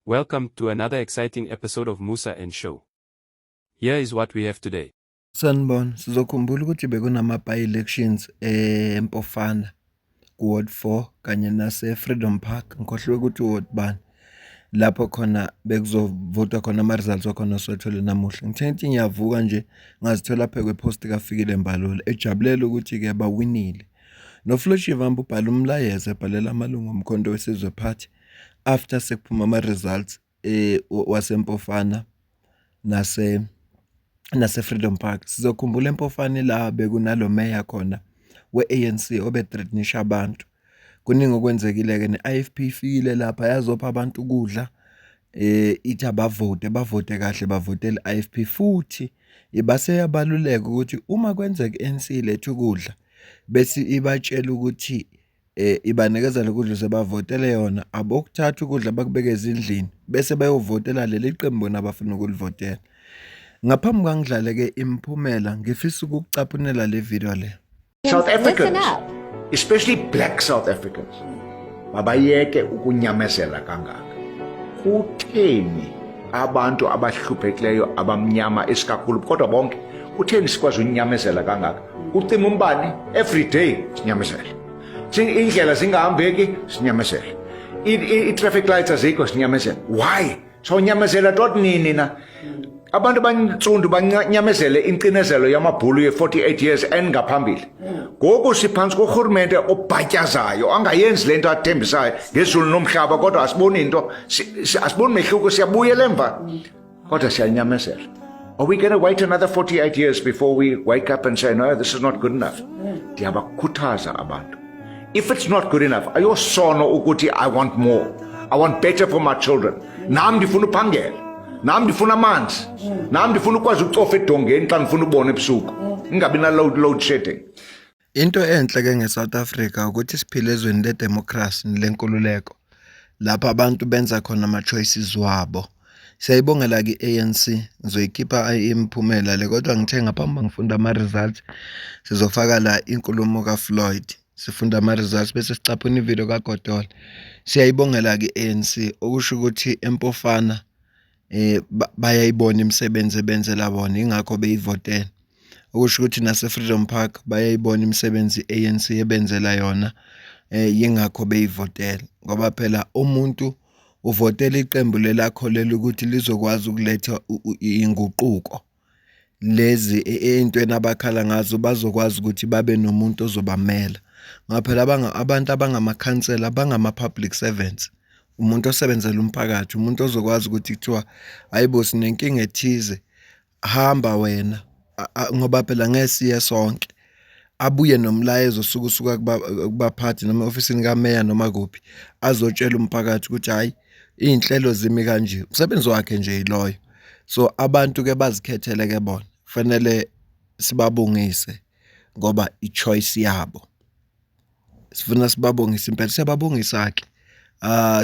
Welcome to another exciting episode of Musa and Show. Here is what we have today. Sanibona, sizokhumbula ukuthi bekunama by-elections eMpofana ku-Ward 4 kanye nase-Freedom Park. Ngikhohlwe ukuthi u-Ward bani. Lapho khona bekuzovotwa khona ama-results wakhona siwathole namuhla. Ngithe ngithi ngiyavuka nje ngazithola phe kwepost kaFikile Mbalula ejabulela ukuthi-ke bawinile. NoFloyd Shivambu ubhala umlayezo ebhalela amalungu omkhonto wesizwe party after sekuphuma ama-results waseMpofana nase-Freedom Park. Sizokhumbula eMpofana la bekunalo mayor khona we-ANC obethreatenisha abantu. Kuningi okwenzekile-ke ne-IFP ifikile lapha yazopha abantu ukudla ithi bavote kahle bavotele i-IFP futhi ibase yabaluleka ukuthi uma kwenzeka i-ANC lethu ukudla bese ibatshela ukuthi ibanikeza lokudla sebavotele yona abokuthatha ukudla bakubeke ezindlini bese bayovotela leli qembu nabafuna ukulivotela. Ngaphambi kwangidlale-ke imiphumela ngifisa ukucaphunela le video le. South Africans, especially black South Africans, mabayeke ukunyamezela kangaka. Kutheni abantu abahluphekleyo abamnyama isikakhulu kodwa bonke kutheni sikwazi unyamezela kangaka? Ucima umbane every day sinyamezela. Indlela zingahambeki sinyamezela. I-traffic lights azikho sinyamezela. Why? So nyamezela tot nini na? Abantu bantsundu banyamezele incinezelo yamabhulu ye-48 years engaphambili. Ngoku siphantsi korhulumente obhatyazayo angayenzi lento athembisayo ngezulu nomhlaba kodwa asiboni into asiboni mehluko siyabuyela emva kodwa siyanyamezela. Are we going to wait another 48 years before we wake up and say no, this is not good enough? Ndiyabakhuthaza abantu. If it's not good enough, ayosono ukuthi I want more. I want better for my children. Nam ndifuna uphangela. Nam ndifuna amanzi. Nam ndifuna ukwazi ukucofa edongeni xa ngifuna ubona ebusuku. Ingabi na load shedding. Into enhle ke ngeSouth Africa ukuthi siphile ezweni ledemocracy nelenkululeko lapha abantu benza khona ama-choices wabo. Siyayibongela ki-ANC ngizoyikhipha imiphumela le kodwa ngithe ngaphambi ngifunda ama-results sizofaka la inkulumo kaFloyd. Sifunda ama-results bese sicaphuna ivideo kaGodola. Siyayibongela ki-ANC okusho ukuthi eMpofana bayayibona imisebenzi ebenzela bona ingakho beyivotela. Okusho ukuthi nase-Freedom Park bayayibona imisebenzi i-ANC ebenzela yona ingakho beyivotela. Ngoba phela umuntu uvotela iqembu lelakholela ukuthi lizokwazi ukuletha inguquko. Lezi ey'ntweni abakhala ngazo bazokwazi ukuthi babe nomuntu ozobamela. Ngaphela abantu abangamakhansela abangama-public servants. Umuntu osebenzela umphakathi, umuntu ozokwazi ukuthi kuthiwa hayibo sinenkinga ethize, hamba wena ngoba phela ngesiye sonke. Abuye nomlayezo suka kubaphathi noma ofisini kameya noma kuphi azotshela umphakathi ukuthi hayi iy'nhlelo zimi kanje. Umsebenzi wakhe nje yiloyo. So abantu ke bazikhethele ke bona. Kufanele sibabongise ngoba i-choice yabo. Sifuna sibabongise impela siyababongisa-ke.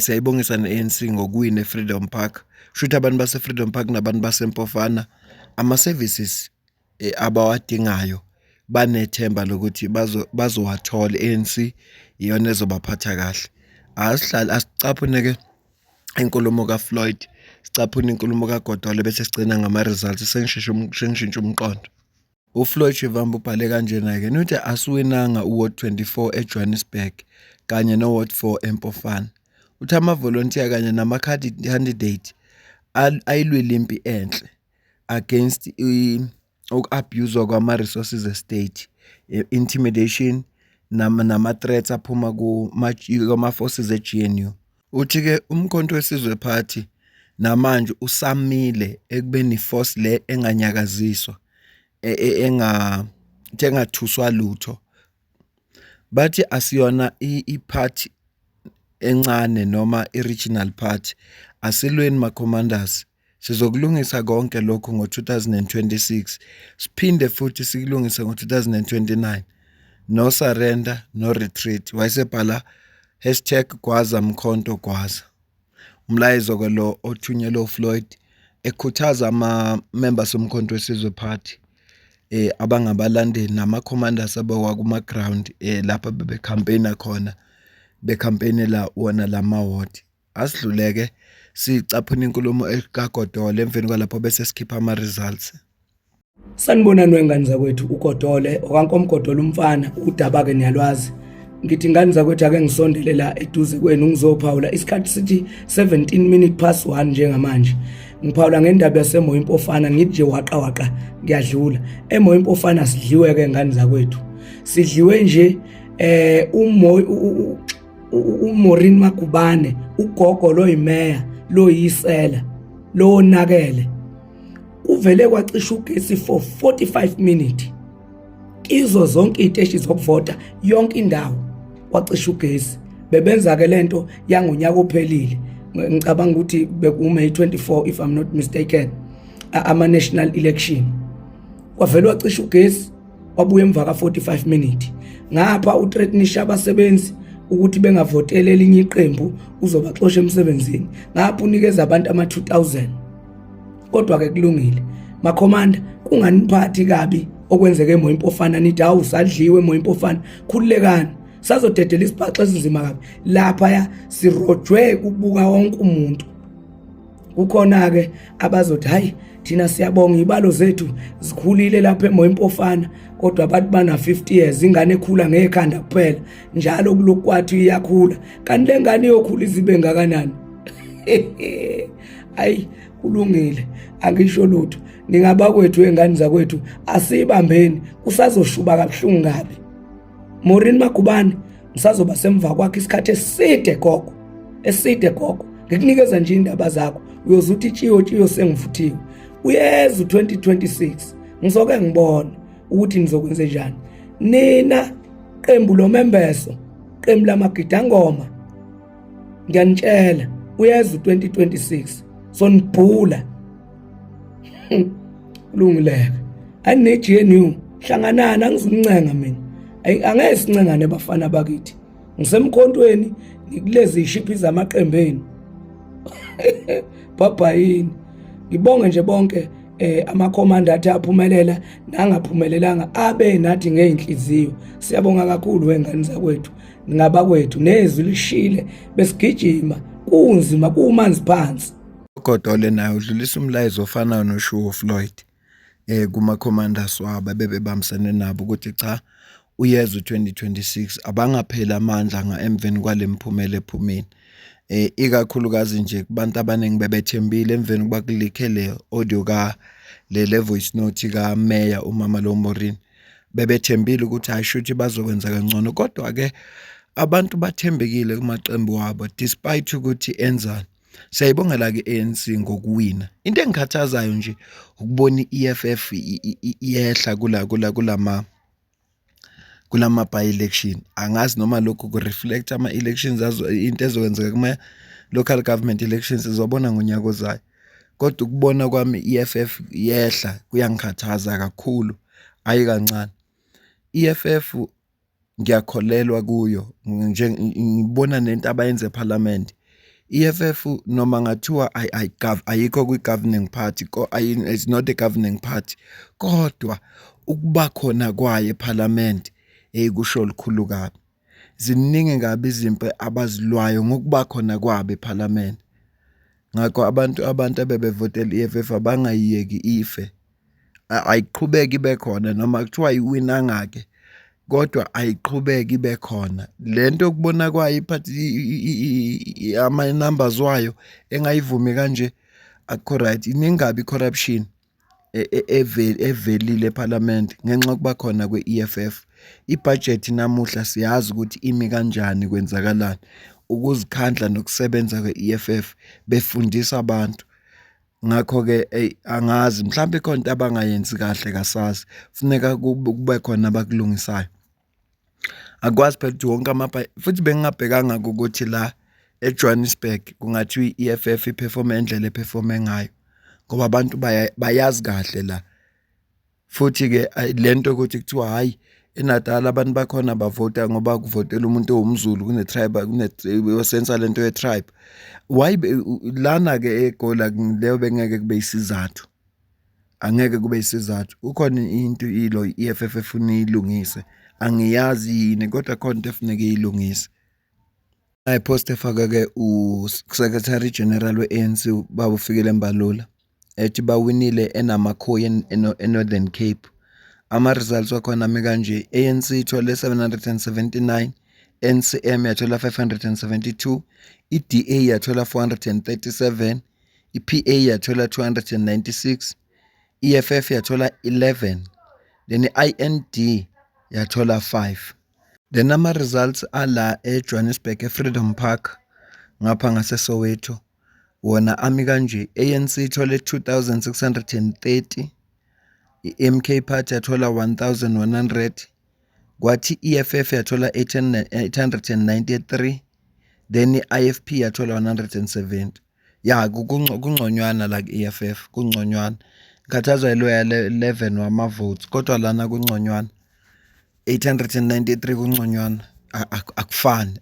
Siyayibongisa ne-ANC ngokuwina e-Freedom Park. Shuthi abantu base-Freedom Park nabantu baseMpofana ama-services abawadingayo banethemba lokuthi bazowathola. i-ANC iyona ezobaphatha kahle. Asicaphune-ke inkulumo kaFloyd, sicaphune inkulumo kaGodola bese sigcina ngama-results sengishintsha umqondo. UFloyd Shivambu ubhale kanjena-ke uthi asiwinanga uWard 24 eJohannesburg kanye noWard 4 eMpofana. Uthi amavolontiya kanye nama-candidate ayilwile impi enhle against uku-abuse kwama-resources estate, intimidation nama-threats aphuma kuma-forces e-GNU. Uthi-ke umkhonto wesizwe party namanje usamile ekubeni force le enganyakaziswa engathuswa lutho. Bathi asiyona i-party encane noma i-regional party, asilweni ma-commanders. Sizokulungisa konke lokho ngo-2026 siphinde futhi sikulungise ngo-2029. No surrender, no retreat. Wayesebhala #Gwaza Mkhonto Gwaza. Umlayezo ke lo othunyelwe uFloyd ekhuthaza ama-members omkhonto wesizwe party abangabalandeli nama-commanders abawakuma-ground lapha bebecampaigna khona bekhampenela wona lama-ward. Asidluleke sicaphuna inkulumo kaGodole emveni kwalapho bese sikhipha ama-results. Sanibonani wengane zakwethu uGodole okankomgodole umfana udaba-ke niyalwazi. Ngithi ingane zakwethu ake ngisondele la eduze kwenu ngizophawula isikhathi sithi 1 njengamanje. Ngiphawula ngendaba yaseMoyo Impofana ngithi nje waqa ngiyadlula. eMoyo Impofana sidliwe-ke ngane zakwethu. Sidliwe nje uMaureen Magubane, ugogo loyimeya, loyisela, lonakele. Uvele kwacisha ugesi for 45 minutes. Izo zonke iziteshi zokuvota yonke indawo kwacisha ugesi. Bebenza-ke lento yangonyaka ophelile. Ngicabanga ukuthi bekuMay 24 if I'm not mistaken, ama-national election. Kwavele wacisha ugesi, wabuye emva ka-45 minutes. Ngapha uthreatenisha abasebenzi ukuthi bengavotela elinye iqembu uzobaxosha emsebenzini. Ngapha unikeza abantu ama-2000. Kodwa-ke kulungile. Makhomanda, kunganiphathi kabi okwenzeke eMoyo Impofana nithi hawu sadliwe eMoyo Impofana. Khululekani. Sazodedela isibhaxo esinzima kabi. Lapha sirojwe ukubuka wonke umuntu. Kukhona-ke abazothi hayi thina siyabonga ibalo zethu zikhulile lapha eMoyo Impofana, kodwa abantu bana 50 years ingane ekhula ngekhanda kuphela njalo kulokhu kwathi iyakhula. Kanti le ngane iyokhula izibe ngakanani? Hayi kulungile, angisho lutho. Ningabakwethu wengane zakwethu asibambeni, usazoshuba kabuhlungu kabi. Maureen Magubane usazoba semva kwakhe isikhathi eside gogo, eside gogo. Ngikunikeza nje indaba zakho uyozuthi tshiyo sengivuthiwe. Uyeza u2026 ngizoke ngibona ukuthi nizokwenza njani. Nina qembu lomembeso, qembu lamagidangoma, ngiyanitshela uyeza u2026 sonibhula. Kulungileke. Ani-GNU hlanganana angizuncenga mina. Angeke sincengane bafana bakithi. Ngisemkhontweni nikulezi ishiphi zamaqembeni. Baba yini. Ngibonge nje bonke amakhomanda athi aphumelela nangaphumelelanga abe nathi ngeinhliziyo. Siyabonga kakhulu wengane zakwethu. Ningabakwethu nezwi lishile besigijima kunzima kumanzi phansi. uGodole naye udlulisa umlayezo ofanayo noShuwo Floyd kuma-commanders wabo bebebambisene nabo ukuthi cha uyeza u2026 abangaphela amandla emveni kwale mphumela ephumeni. Ikakhulukazi nje kubantu abaningi bebethembile emveni kuba kulikhe le audio le voice note ka Mayor umama lo Maureen, bebethembile ukuthi ayishuthi bazokwenza kangcono, kodwa ke abantu bathembekile kumaqembu wabo despite ukuthi enzani. Siyayibongela ke ANC ngokuwina. Into engikhathazayo nje ukubona iEFF iyehla kulama by-election. Angazi noma lokho ku-reflect ama-elections into ezokwenzeka kuma-local government elections izobona ngonyaka ozayo. Kodwa ukubona kwami iEFF yehla kuyangikhathaza kakhulu, ayi kancane. iEFF ngiyakholelwa kuyo nje ngibona nento abayenza eParliament. iEFF noma ngathiwa ayikho kwi-governing party, it's not a governing party, kodwa ukuba khona kwayo eParliament kusho likhulu kabi. Ziningi kabi izimpi abazilwayo ngokuba khona kwabo eParliament. Ngakho abantu abebevotela iEFF abangayiyeki ife. Ayiqhubeki ibe khona noma kuthiwa iwina ngake, kodwa ayiqhubeki ibe khona. Lento okubona kwayo iphathi ama-numbers wayo engayivumi kanje akho right. Iningabi corruption evelile eParliament ngenxa yokuba khona kwe-EFF. Ibudget namuhla siyazi ukuthi imi kanjani, kwenzakalani. Ukuzikhandla nokusebenza kwe-EFF befundisa abantu. Ngakho ke angazi mhlawumbe khona into abangayenzi kahle kasazi, kufuneka kube khona abakulungisayo. Akwazi phela ukuthi wonke futhi bengingabhekanga ukuthi la eJohannesburg kungathiwa iEFF iperform endlela eperforme ngayo ngoba abantu bayazi kahle la. Futhi ke lento ukuthi kuthiwa hayi eNatal abantu bakhona bavota ngoba kuvotela umuntu owumZulu kune-tribe kunesensa lento ye-tribe. Why lana ke eGola leyo bengeke kube isizathu. Angeke kube isizathu. Ukhona into ilo iEFF efuna ilungise. Angiyazi yini kodwa khona into efuneka ilungise. Ipost efaka-ke uSecretary General we-ANC Baba Fikile Mbalula ethi bawinile eNamakhoyi eNorthern Cape. Ama-results wakhona ami kanje: ANC ithole 779, NCM yathola 572, i-DA yathola 437, i-PA yathola 296, EFF yathola 11, then i-IND yathola 5. Then ama-results ala eJohannesburg eFreedom Park ngapha ngaseSoweto wona ami kanje: ANC ithole 2630, i-MK Party yathola 1100, kwathi EFF yathola 893, then i-IFP yathola 170. Ya kungconywana la ku-EFF kungconywana. Khathazwa iloya 11 wama-votes kodwa lana kungconywana. 893 kungconywana,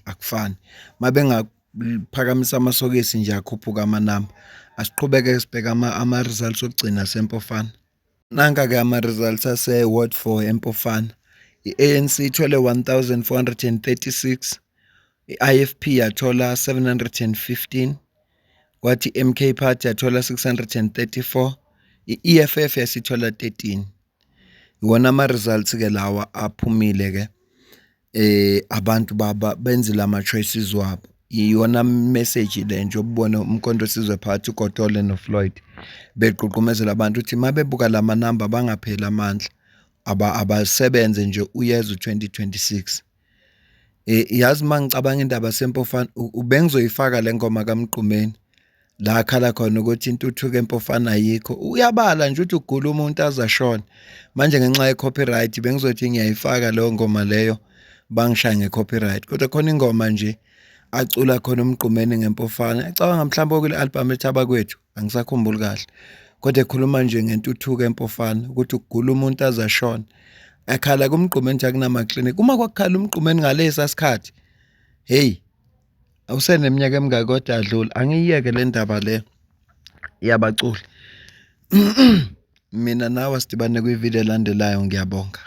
akufani. Mabengaphakamisa amasokisi nje akhuphuka amanamba. Asiqhubeke sibheka ama-results okugcina sempofana. Nanka-ke ama-results ase-Ward 4 empofana. I-ANC ithole 1436, i-IFP yathola 715, kwathi i-MK Party yathola 634, i-EFF yasithola 13. Iwona ama-results-ke lawa aphumile-ke abantu benzile ama-choices wabo. Iyona message le nje obubona uMkhonto Sizwe Phakathi uGotole noFloyd begqugqumezela abantu ukuthi mabebuka la manamba bangapheli amandla, abasebenze nje uyeza u2026. Yazi mangicabanga indaba sempofana ubengizoyifaka le ngoma kaMgqumeni la khala khona ukuthi intuthuko empofana ayikho. Uyabala nje ukuthi ugula umuntu azashona. Manje ngenxa ye-copyright bengizothi ngiyayifaka leyo ngoma leyo bangishaya nge-copyright. Kodwa khona ingoma nje acula khona uMgqumeni ngempofana. Ngicabanga mhlawumbe kule album ethaba kwethu, angisakhumbuli kahle. Kodwa ekhuluma nje ngentuthuko empofana ukuthi ugula umuntu azashona. Ekhala kuMgqumeni nje akunama-clinic. Uma kwakukhala uMgqumeni ngalesa sikhathi, hey, awuseneminyaka emingaki kodwa adlula. Angiyeke le ndaba le yabaculi. Mina nawe sidibane kwivideo elandelayo, ngiyabonga.